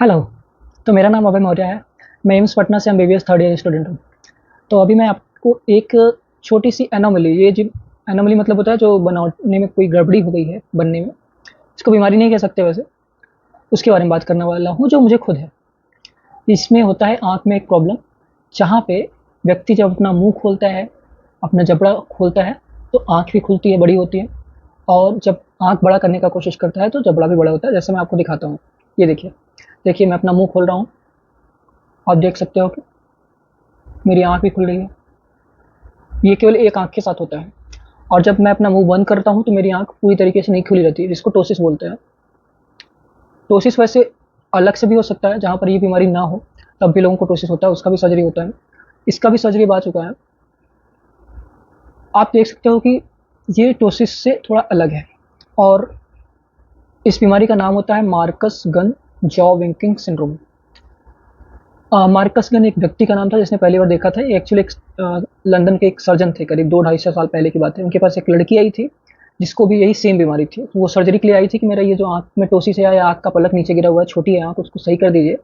Hello. तो मेरा नाम अभय मौर्य है। मैं एम्स पटना से एमबीबीएस थर्ड ईयर स्टूडेंट हूँ। तो अभी मैं आपको एक छोटी सी एनोमली, ये जो एनोमली मतलब होता है जो बनाने में कोई गड़बड़ी हो गई है बनने में, इसको बीमारी नहीं कह सकते वैसे, उसके बारे में बात करने वाला हूँ जो मुझे खुद है। इसमें होता है आँख में एक प्रॉब्लम, जहाँ पे व्यक्ति जब अपना मुँह खोलता है, अपना जबड़ा खोलता है, तो आँख भी खुलती है, बड़ी होती है। और जब आँख बड़ा करने का कोशिश करता है तो जबड़ा भी बड़ा होता है। जैसे मैं आपको दिखाता हूँ, ये देखिए। देखिए मैं अपना मुँह खोल रहा हूँ, आप देख सकते हो कि मेरी आँख भी खुल रही है। ये केवल एक आँख के साथ होता है। और जब मैं अपना मुँह बंद करता हूँ तो मेरी आँख पूरी तरीके से नहीं खुली रहती है, जिसको टोसिस बोलते हैं। टोसिस वैसे अलग से भी हो सकता है, जहाँ पर ये बीमारी ना हो तब भी लोगों को टोसिस होता है, उसका भी सर्जरी होता है। इसका भी सर्जरी अब आ चुका है। आप देख सकते हो कि ये टोसिस से थोड़ा अलग है। और इस बीमारी का नाम होता है Marcus gun jaw winking syndrome. Marcus gun एक व्यक्ति का नाम था जिसने पहली बार देखा था। ये एक्चुअली एक लंदन के एक सर्जन थे, करीब 2-250 साल पहले की बात है। उनके पास एक लड़की आई थी जिसको भी यही सेम बीमारी थी। वो सर्जरी के लिए आई थी कि मेरा ये जो आँख में टोसिस है या आँख का पलक नीचे गिरा हुआ है, छोटी है आँख, उसको सही कर दीजिए।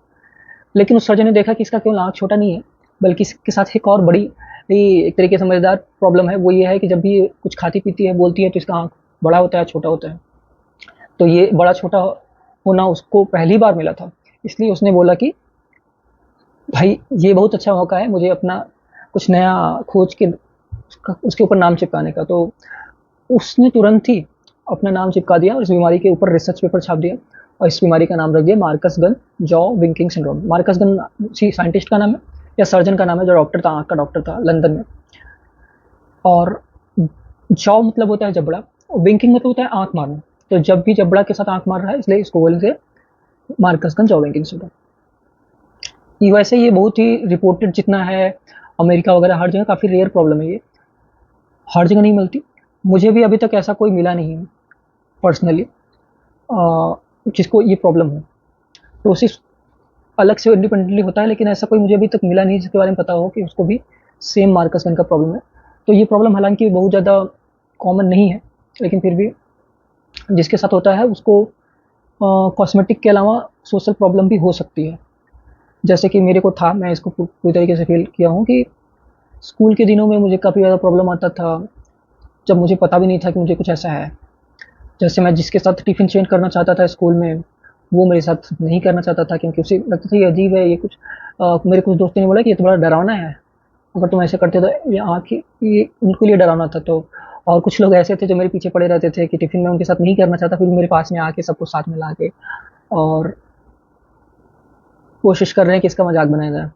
लेकिन उस सर्जन ने देखा कि इसका केवल आँख छोटा नहीं है, बल्कि इसके साथ एक और बड़ी ही एक तरीके से मज़ेदार प्रॉब्लम है। वो ये है कि जब भी ये कुछ खाती पीती है, बोलती है, तो इसका आँख बड़ा होता है, छोटा होता है। तो ये बड़ा छोटा होना उसको पहली बार मिला था। इसलिए उसने बोला कि भाई ये बहुत अच्छा मौका है मुझे अपना कुछ नया खोज के उसके ऊपर नाम चिपकाने का। तो उसने तुरंत ही अपना नाम चिपका दिया और इस बीमारी के ऊपर रिसर्च पेपर छाप दिया और इस बीमारी का नाम रख दिया Marcus gun jaw winking syndrome. Marcus gun किसी साइंटिस्ट का नाम है या सर्जन का नाम है जो डॉक्टर था, आँख का डॉक्टर था लंदन में। और जॉ मतलब होता है जबड़ा, और विंकिंग मतलब होता है आँख मारना। तो जब भी जबड़ा के साथ आँख मार रहा है, इसलिए इसको बोलते हैं Marcus gun jaw winking syndrome. ये वैसे ये बहुत ही रिपोर्टेड जितना है, अमेरिका वगैरह हर जगह काफ़ी रेयर प्रॉब्लम है ये, हर जगह नहीं मिलती। मुझे भी अभी तक ऐसा कोई मिला नहीं है पर्सनली जिसको ये प्रॉब्लम हो। तो उसी अलग से इंडिपेंडेंटली होता है, लेकिन ऐसा कोई मुझे अभी तक मिला नहीं जिसके बारे में पता हो कि उसको भी सेम मार्कस गन का प्रॉब्लम है। तो ये प्रॉब्लम हालांकि बहुत ज़्यादा कॉमन नहीं है, लेकिन फिर भी जिसके साथ होता है उसको कॉस्मेटिक के अलावा सोशल प्रॉब्लम भी हो सकती है। जैसे कि मेरे को था, मैं इसको पूरी तरीके से फील किया हूँ कि स्कूल के दिनों में मुझे काफ़ी ज़्यादा प्रॉब्लम आता था, जब मुझे पता भी नहीं था कि मुझे कुछ ऐसा है। जैसे मैं जिसके साथ टिफ़िन शेयर करना चाहता था स्कूल में, वो मेरे साथ नहीं करना चाहता था क्योंकि उसे लगता था ये अजीब है, ये कुछ मेरे कुछ दोस्तों ने बोला कि ये तो बड़ा डरावना है, अगर तुम ऐसे करते तो ये आँख ये उनके लिए डरावना था। तो और कुछ लोग ऐसे थे जो मेरे पीछे पड़े रहते थे कि टिफ़िन में उनके साथ नहीं करना चाहता, फिर भी मेरे पास में आके सबको साथ में ला के और कोशिश कर रहे हैं कि इसका मज़ाक बनाया जाए।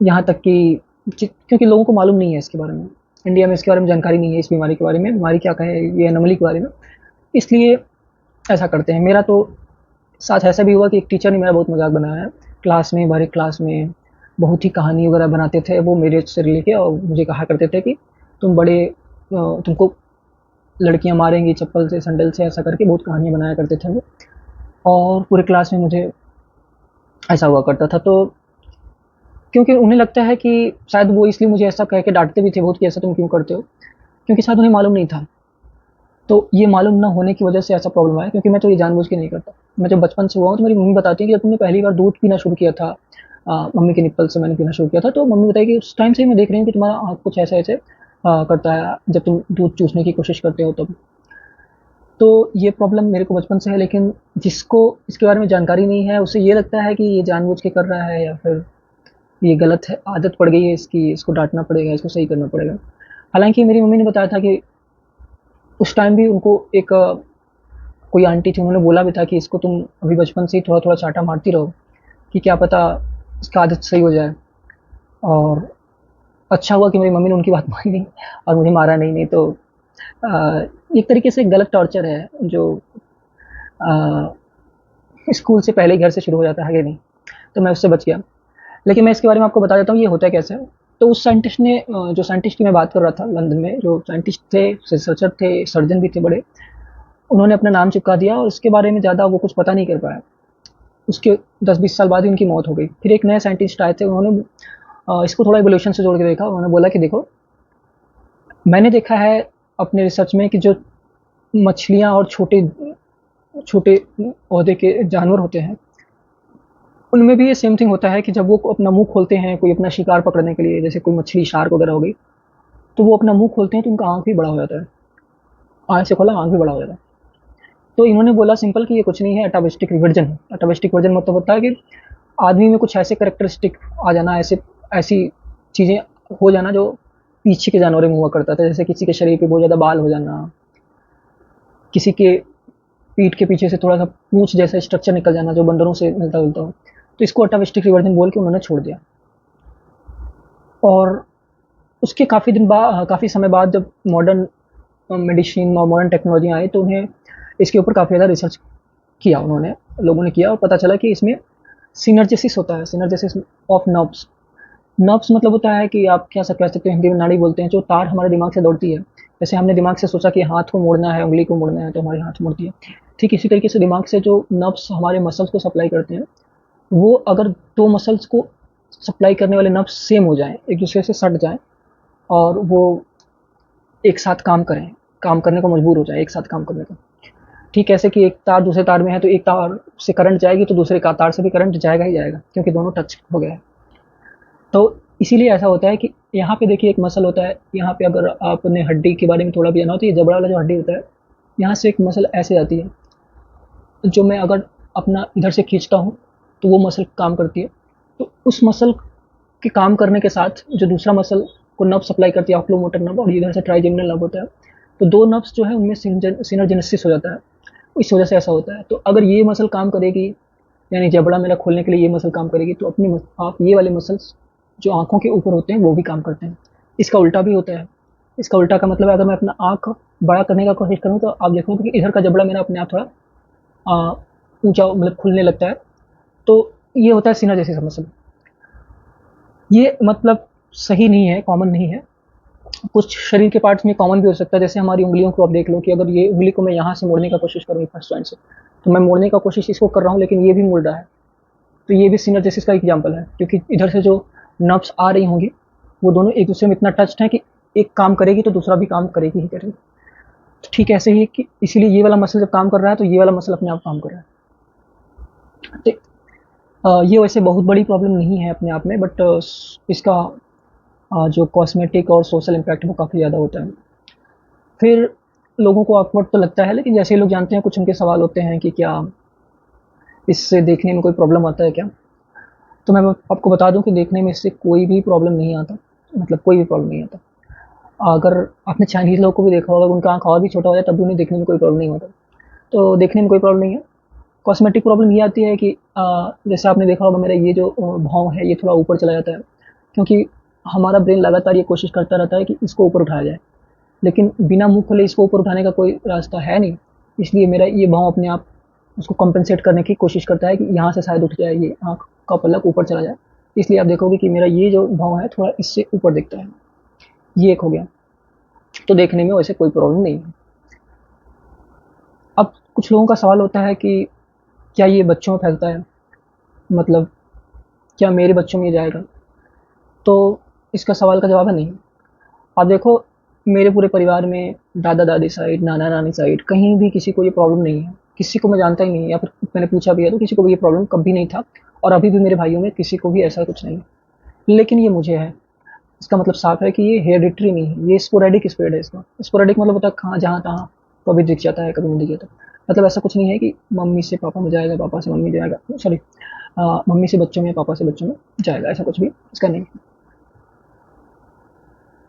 यहाँ तक कि क्योंकि लोगों को मालूम नहीं है इसके बारे में, इंडिया में इसके बारे में जानकारी नहीं है, इस बीमारी के बारे में, बीमारी क्या कहें, ये एनोमली के बारे में, इसलिए ऐसा करते हैं। मेरा तो साथ ऐसा भी हुआ कि एक टीचर ने मेरा बहुत मजाक बनाया है क्लास में, हमारे क्लास में बहुत ही कहानी वगैरह बनाते थे वो मेरे से लेके, और मुझे कहा करते थे कि तुम बड़े तुमको लड़कियां मारेंगी चप्पल से, सैंडल से, ऐसा करके बहुत कहानियां बनाया करते थे वो। और पूरे क्लास में मुझे ऐसा हुआ करता था। तो क्योंकि उन्हें लगता है कि शायद वो इसलिए मुझे ऐसा कह के डांटते भी थे बहुत कि ऐसा तुम क्यों करते हो, क्योंकि शायद उन्हें मालूम नहीं था। तो ये मालूम ना होने की वजह से ऐसा प्रॉब्लम आया, क्योंकि मैं तो ये जानबूझ के नहीं करता। मैं जब बचपन से हुआ हूँ तो मेरी मम्मी बताती है कि जब तुमने पहली बार दूध पीना शुरू किया था, मम्मी के निप्पल से मैंने पीना शुरू किया था, तो मम्मी बताई कि उस टाइम से ही मैं देख रही हूँ कि तुम्हारा आँख कुछ ऐसे ऐसे करता है जब तुम दूध चूसने की कोशिश करते हो तब। तो ये प्रॉब्लम मेरे को बचपन से है, लेकिन जिसको इसके बारे में जानकारी नहीं है उसे ये लगता है कि ये जानबूझ के कर रहा है या फिर ये गलत है, आदत पड़ गई है इसकी, इसको डांटना पड़ेगा, इसको सही करना पड़ेगा। हालांकि मेरी मम्मी ने बताया था कि उस टाइम भी उनको एक कोई आंटी थी, उन्होंने बोला भी था कि इसको तुम अभी बचपन से ही थोड़ा थोड़ा चाटा मारती रहो कि क्या पता इसका आदत सही हो जाए। और अच्छा हुआ कि मेरी मम्मी ने उनकी बात मानी नहीं और मुझे मारा नहीं, नहीं तो एक तरीके से गलत टॉर्चर है जो स्कूल से पहले ही घर से शुरू हो जाता है कि नहीं। तो मैं उससे बच गया। लेकिन मैं इसके बारे में आपको बता देता हूँ ये होता है कैसे। तो उस साइंटिस्ट ने जो साइंटिस्ट की मैं बात कर रहा था लंदन में, जो साइंटिस्ट थे, रिसर्चर थे, सर्जन भी थे बड़े, उन्होंने अपना नाम चिपका दिया और उसके बारे में ज़्यादा वो कुछ पता नहीं कर पाया। उसके 10-20 साल बाद ही उनकी मौत हो गई। फिर एक नए साइंटिस्ट आए थे, उन्होंने इसको थोड़ा इवोल्यूशन से जोड़ के देखा। उन्होंने बोला कि देखो, मैंने देखा है अपने रिसर्च में कि जो मछलियाँ और छोटे छोटे पौधे के जानवर होते हैं, उनमें भी ये सेम थिंग होता है कि जब वो अपना मुँह खोलते हैं कोई अपना शिकार पकड़ने के लिए, जैसे कोई मछली, शार्क वगैरह हो गई, तो वो अपना मुँह खोलते हैं तो उनका आँख भी बड़ा हो जाता है। आँख से खोला, आँख भी बड़ा हो जाता है। तो इन्होंने बोला सिंपल कि ये कुछ नहीं है, अटाविस्टिक रिवर्जन है। अटाविस्टिक रिवर्जन मतलब होता है कि आदमी में कुछ ऐसे कैरेक्टरिस्टिक आ जाना, ऐसे ऐसी चीज़ें हो जाना जो पीछे के जानवरों में हुआ करता था। जैसे किसी के शरीर पे बहुत ज़्यादा बाल हो जाना, किसी के पीठ के पीछे से थोड़ा-सा पूँछ जैसा स्ट्रक्चर निकल जाना जो बंदरों से मिलता-जुलता हो। तो इसको अटाविस्टिक रिवर्जन बोल के उन्होंने छोड़ दिया। और उसके काफ़ी समय बाद जब मॉडर्न मेडिसिन और मॉडर्न टेक्नोलॉजी आई तो उन्हें इसके ऊपर काफ़ी ज़्यादा रिसर्च किया उन्होंने, लोगों ने किया और पता चला कि इसमें सिनर्जिसिस होता है, सिनर्जिसिस ऑफ नर्व्स। नर्व्स मतलब होता है कि आप क्या कह सकते हो, हिंदी में नाड़ी बोलते हैं, जो तार हमारे दिमाग से दौड़ती है। जैसे हमने दिमाग से सोचा कि हाथ को मोड़ना है, उंगली को मोड़ना है, तो हमारे हाथ मुड़ती है। ठीक इसी तरीके से दिमाग से जो नर्व्स हमारे मसल्स को सप्लाई करते हैं, वो अगर दो मसल्स को सप्लाई करने वाले नर्व्स सेम हो जाएं, एक दूसरे से सट जाएं और वो एक साथ काम करें, काम करने को मजबूर हो जाए, एक साथ काम करने को। ठीक ऐसे कि एक तार दूसरे तार में है तो एक तार से करंट जाएगी तो दूसरे का तार से भी करंट जाएगा ही जाएगा, क्योंकि दोनों टच हो गए हैं। तो इसीलिए ऐसा होता है कि यहाँ पे देखिए एक मसल होता है, यहाँ पे अगर आपने हड्डी के बारे में थोड़ा भी जाना हो तो ये जबड़ा वाला जो हड्डी होता है, यहाँ से एक मसल ऐसे जाती है, जो मैं अगर अपना इधर से खींचता हूँ तो वो मसल काम करती है। तो उस मसल के काम करने के साथ जो दूसरा मसल को नर्व सप्लाई करती है, ऑक्यूलोमोटर नर्व, और इधर से ट्राइजेमिनल नर्व होता है, तो दो नर्व्स जो है उनमें सिनर्जेनेसिस हो जाता है। इस वजह से ऐसा होता है। तो अगर ये मसल काम करेगी, यानी जबड़ा मेरा खोलने के लिए ये मसल काम करेगी, तो आप ये वाले मसल्स जो आँखों के ऊपर होते हैं वो भी काम करते हैं। इसका उल्टा भी होता है। इसका उल्टा का मतलब है, अगर मैं अपना आँख बड़ा करने का कोशिश करूँ तो आप देखोगे कि इधर का जबड़ा मेरा अपने आप थोड़ा ऊँचा मतलब खुलने लगता है। तो ये होता है सिनर्जेसिस मसल। ये मतलब सही नहीं है, कॉमन नहीं है। कुछ शरीर के पार्ट्स में कॉमन भी हो सकता है, जैसे हमारी उंगलियों को आप देख लो कि अगर ये उंगली को मैं यहाँ से मोड़ने का कोशिश करूँ फर्स्ट जॉइंट से, तो मैं मोड़ने का कोशिश इसको कर रहा हूँ लेकिन ये भी मुड़ रहा है। तो ये भी सिनर्जेसिस का एग्जाम्पल है, क्योंकि इधर से जो नर्व्स आ रही होंगी वो दोनों एक दूसरे में इतना टच्ड है कि एक काम करेगी तो दूसरा भी काम करेगी ही करेगी। तो ठीक ऐसे ही कि इसीलिए ये वाला मसल जब काम कर रहा है तो ये वाला मसल अपने आप काम कर रहा है। तो ये वैसे बहुत बड़ी प्रॉब्लम नहीं है अपने आप में, बट इसका जो कॉस्मेटिक और सोशल इम्पैक्ट वो काफ़ी ज़्यादा होता है। फिर लोगों को ऑकवर्ड तो लगता है, लेकिन जैसे ही लोग जानते हैं कुछ उनके सवाल होते हैं कि क्या इससे देखने में कोई प्रॉब्लम आता है क्या? तो मैं आपको बता दूं कि देखने में इससे कोई भी प्रॉब्लम नहीं आता, मतलब कोई भी प्रॉब्लम नहीं आता। अगर आपने चाइनीज़ लोगों को भी देखा होगा, उनका आँख और भी छोटा हो जाए तब भी उन्हें देखने में कोई प्रॉब्लम नहीं होता। तो देखने में कोई प्रॉब्लम नहीं है। कॉस्मेटिक प्रॉब्लम ये आती है कि जैसे आपने देखा होगा मेरा ये जो भौं है ये थोड़ा ऊपर चला जाता है, क्योंकि हमारा ब्रेन लगातार ये कोशिश करता रहता है कि इसको ऊपर उठाया जाए, लेकिन बिना मुँह खोले इसको ऊपर उठाने का कोई रास्ता है नहीं। इसलिए मेरा ये भौं अपने आप उसको कॉम्पेंसेट करने की कोशिश करता है कि यहाँ से शायद उठ जाए, ये आँख का पलक ऊपर चला जाए। इसलिए आप देखोगे कि मेरा ये जो भौं है थोड़ा इससे ऊपर दिखता है। ये एक हो गया। तो देखने में वैसे कोई प्रॉब्लम नहीं है। अब कुछ लोगों का सवाल होता है कि क्या ये बच्चों में फैलता है? मतलब क्या मेरे बच्चों में ये जाएगा? तो इसका सवाल का जवाब है नहीं। आप देखो, मेरे पूरे परिवार में दादा-दादी साइड, नाना-नानी साइड कहीं भी किसी को ये प्रॉब्लम नहीं है। किसी को मैं जानता ही नहीं, या फिर मैंने पूछा भी है तो किसी को भी ये प्रॉब्लम कभी नहीं था, और अभी भी मेरे भाइयों में किसी को भी ऐसा कुछ नहीं है। लेकिन ये मुझे है। इसका मतलब साफ है कि ये हेरिडिटरी नहीं है, ये स्पोरेडिक स्प्रेड है इसका। स्पोरेडिक मतलब होता है कहाँ जहाँ-तहाँ कभी दिख जाता है, कभी नहीं दिख जाता। मतलब ऐसा कुछ नहीं है कि मम्मी से पापा में जाएगा, पापा से मम्मी जाएगा, सॉरी, मम्मी से बच्चों में, पापा से बच्चों में जाएगा, ऐसा कुछ भी इसका नहीं है।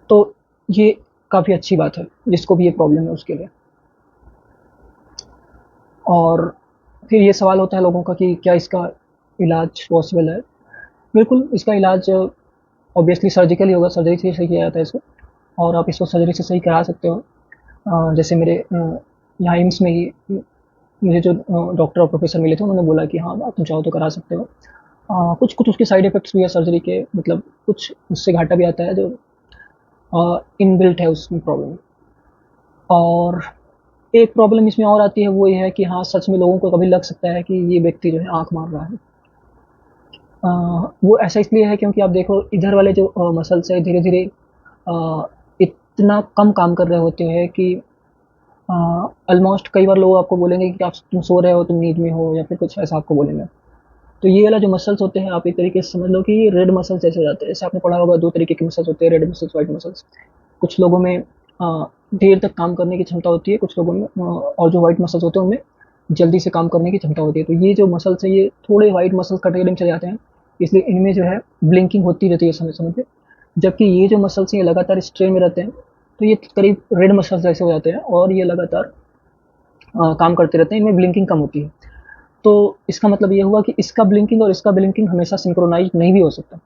तो ये काफ़ी अच्छी बात है, जिसको भी ये प्रॉब्लम है उसके लिए। और फिर ये सवाल होता है लोगों का कि क्या इसका इलाज पॉसिबल है? बिल्कुल, इसका इलाज ऑब्वियसली सर्जिकल ही होगा, सर्जरी से ही सही किया जाता है इसको, और आप इसको सर्जरी से सही करा सकते हो। जैसे मेरे यहाँ एम्स में ही मुझे जो डॉक्टर और प्रोफेसर मिले थे, उन्होंने बोला कि हाँ, आप तुम चाहो तो करा सकते हो। कुछ-कुछ उसके साइड इफ़ेक्ट्स भी है सर्जरी के, मतलब कुछ उससे घाटा भी आता है जो इनबिल्ट है उसमें प्रॉब्लम। और एक प्रॉब्लम इसमें और आती है, वो ये है कि हाँ, सच में लोगों को कभी लग सकता है कि ये व्यक्ति जो है आँख मार रहा है। वो ऐसा इसलिए है क्योंकि आप देखो इधर वाले जो मसल्स है धीरे-धीरे इतना कम काम कर रहे होते हैं कि ऑलमोस्ट कई बार लोग आपको बोलेंगे कि आप तुम सो रहे हो, तुम नींद में हो, या फिर कुछ ऐसा आपको बोलेंगे। तो ये वाला जो मसल्स होते हैं, आप एक तरीके से समझ लो कि ये रेड मसल्स जैसे हो जाते हैं। जैसे आपने पढ़ा होगा 2 तरीके के मसल्स होते हैं, रेड मसल्स, व्हाइट मसल्स। कुछ लोगों में देर तक काम करने की क्षमता होती है, कुछ लोगों में और जो व्हाइट मसल्स होते हैं उनमें जल्दी से काम करने की क्षमता होती है। तो ये जो मसल्स हैं ये थोड़े व्हाइट मसल्स कैटेगरी में चले जाते हैं, इसलिए इनमें जो है ब्लिंकिंग होती रहती है समय-समय पे। जबकि ये जो मसल्स हैं ये लगातार स्ट्रेन में रहते हैं, तो ये करीब रेड मसल्स जैसे हो जाते हैं और ये लगातार काम करते रहते हैं, इनमें ब्लिंकिंग कम होती है। तो इसका मतलब ये हुआ कि इसका ब्लिंकिंग और इसका ब्लिंकिंग हमेशा सिंक्रोनाइज नहीं भी हो सकता।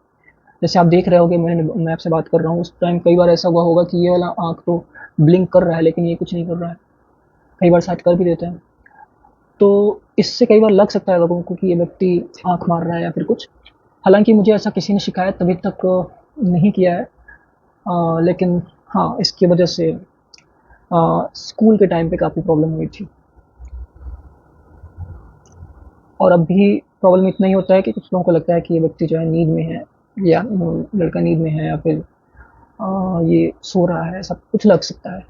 जैसे आप देख रहे होगे, मैं आपसे बात कर रहा हूँ, उस टाइम कई बार ऐसा हुआ होगा कि ये वाला आँख तो ब्लिंक कर रहा है लेकिन ये कुछ नहीं कर रहा है। कई बार शायद कर भी देते हैं। तो इससे कई बार लग सकता है लोगों को कि ये व्यक्ति आँख मार रहा है या फिर कुछ। हालाँकि मुझे ऐसा किसी ने शिकायत अभी तक नहीं किया है। लेकिन हाँ, इसकी वजह से स्कूल के टाइम पे काफ़ी प्रॉब्लम हुई थी। और अब भी प्रॉब्लम इतना ही होता है कि कुछ लोगों को लगता है कि ये व्यक्ति जो है नींद में है, या लड़का नींद में है, या फिर ये सो रहा है, सब कुछ लग सकता है।